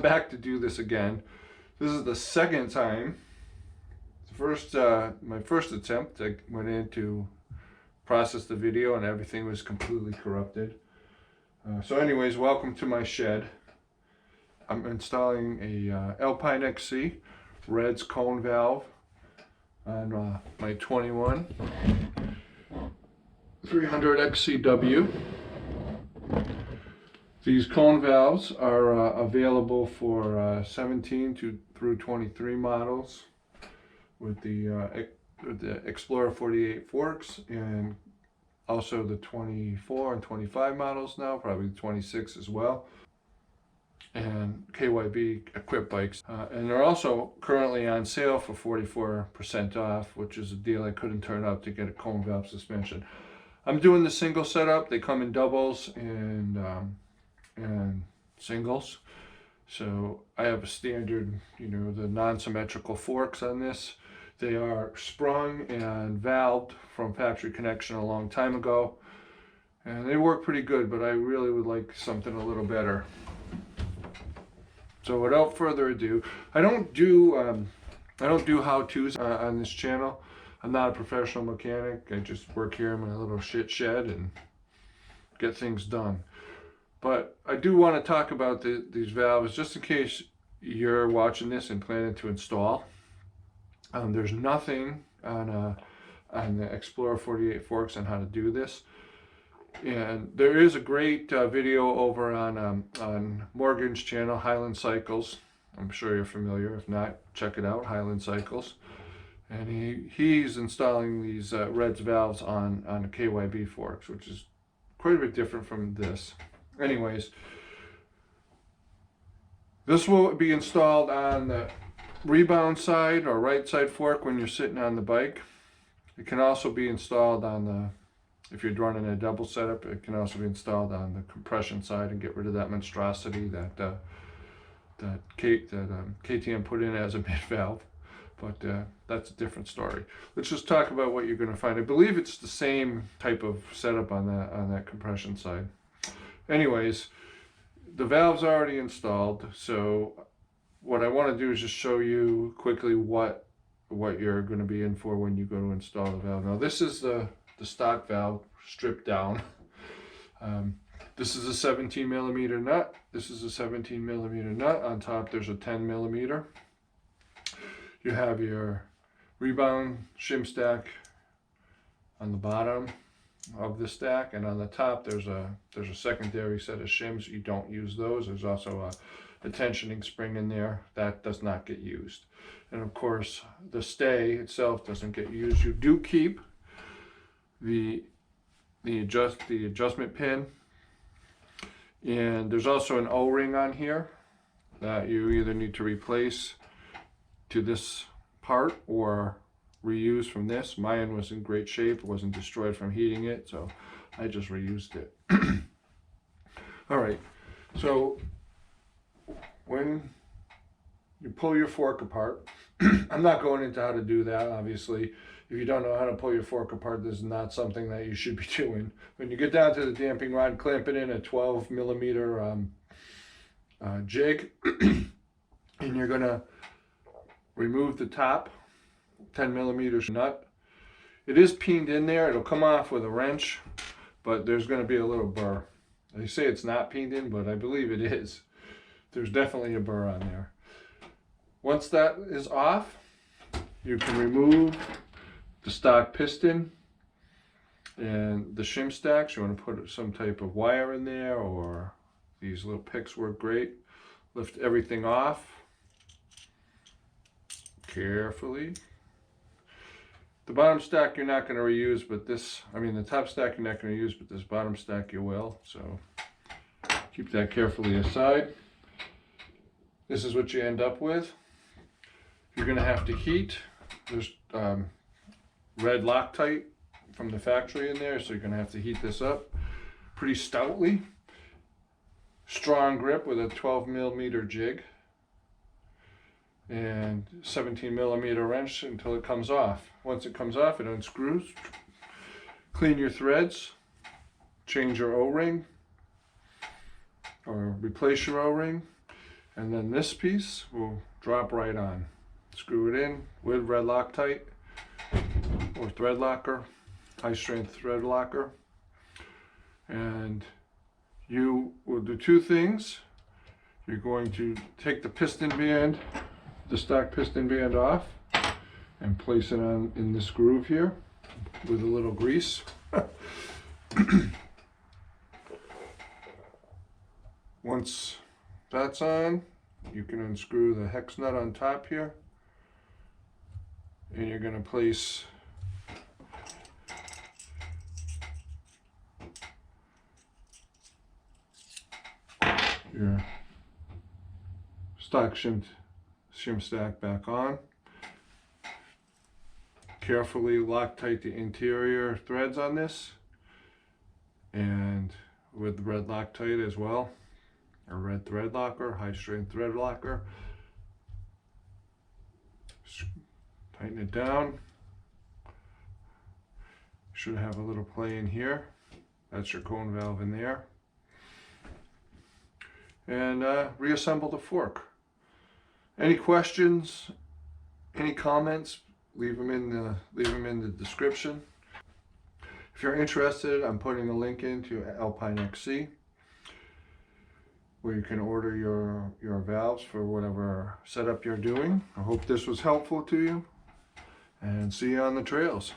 back to do this again. This is the second time. My first attempt, I went in to process the video and everything was completely corrupted. So anyways, welcome to my shed. I'm installing a Alpine XC Red's cone valve on my 21 300 XCW. These cone valves are available for 17 through 23 models with the Xplor 48 forks, and also the 24 and 25 models now, probably the 26 as well, and KYB equipped bikes. And they're also currently on sale for 44% off, which is a deal I couldn't turn up to get a cone valve suspension. I'm doing the single setup. They come in doubles and singles. So I have a standard, the non-symmetrical forks on this. They are sprung and valved from factory connection a long time ago, and they work pretty good, but I really would like something a little better. So without further ado, I don't do how-tos on this channel. I'm not a professional mechanic. I just work here in my little shit shed and get things done. But I do want to talk about these valves just in case you're watching this and planning to install. There's nothing on the Xplor 48 forks on how to do this. And there is a great video over on Morgan's channel, Highland Cycles. I'm sure you're familiar. If not, check it out, Highland Cycles. And he's installing these Red's valves on the KYB forks, which is quite a bit different from this. Anyways, this will be installed on the rebound side or right side fork when you're sitting on the bike. It can also be installed on the, if you're running a double setup, it can also be installed on the compression side and get rid of that monstrosity that KTM put in as a mid valve. But that's a different story. Let's just talk about what you're going to find. I believe it's the same type of setup on that compression side. Anyways, the valve's already installed, so what I want to do is just show you quickly what you're going to be in for when you go to install the valve. Now this is the stock valve stripped down. This is a 17 millimeter nut. This is a 17 millimeter nut. On top there's a 10 millimeter. You have your rebound shim stack on the bottom of the stack, and on the top there's a secondary set of shims. You don't use those. There's also a tensioning spring in there that does not get used, and of course the stay itself doesn't get used. You do keep the adjustment pin, and there's also an O-ring on here that you either need to replace to this part or reuse from this. Mine was in great shape, it wasn't destroyed from heating it, so I just reused it. All right, so when you pull your fork apart, I'm not going into how to do that, obviously. If you don't know how to pull your fork apart, this is not something that you should be doing. When you get down to the damping rod, clamp it in a 12 millimeter jig, and you're gonna remove the top 10 millimeters nut. It is peened in there. It'll come off with a wrench, but there's going to be a little burr. They say it's not peened in, but I believe it is. There's definitely a burr on there. Once that is off, you can remove the stock piston and the shim stacks. You want to put some type of wire in there, or these little picks work great. Lift everything off carefully. The bottom stack you're not going to reuse, but the top stack you're not going to use, but this bottom stack you will. So keep that carefully aside. This is what you end up with. You're going to have to heat. There's red Loctite from the factory in there, so you're going to have to heat this up pretty stoutly. Strong grip with a 12 millimeter jig and 17 millimeter wrench until it comes off. Once it comes off, it unscrews. Clean your threads, change your O-ring or replace your O-ring. And then this piece will drop right on. Screw it in with red Loctite or thread locker, high strength thread locker. And you will do two things. You're going to take the piston band, the stock piston band off, and place it on in this groove here with a little grease. Once that's on, you can unscrew the hex nut on top here, and you're going to place your stock shim stack back on. Carefully Loctite the interior threads on this, and with red Loctite as well, a red thread locker, high strength thread locker. Tighten it down. Should have a little play in here. That's your cone valve in there. And reassemble the fork. Any questions, any comments, leave them in the description. If you're interested, I'm putting a link into Alpine XC, where you can order your valves for whatever setup you're doing. I hope this was helpful to you, and see you on the trails.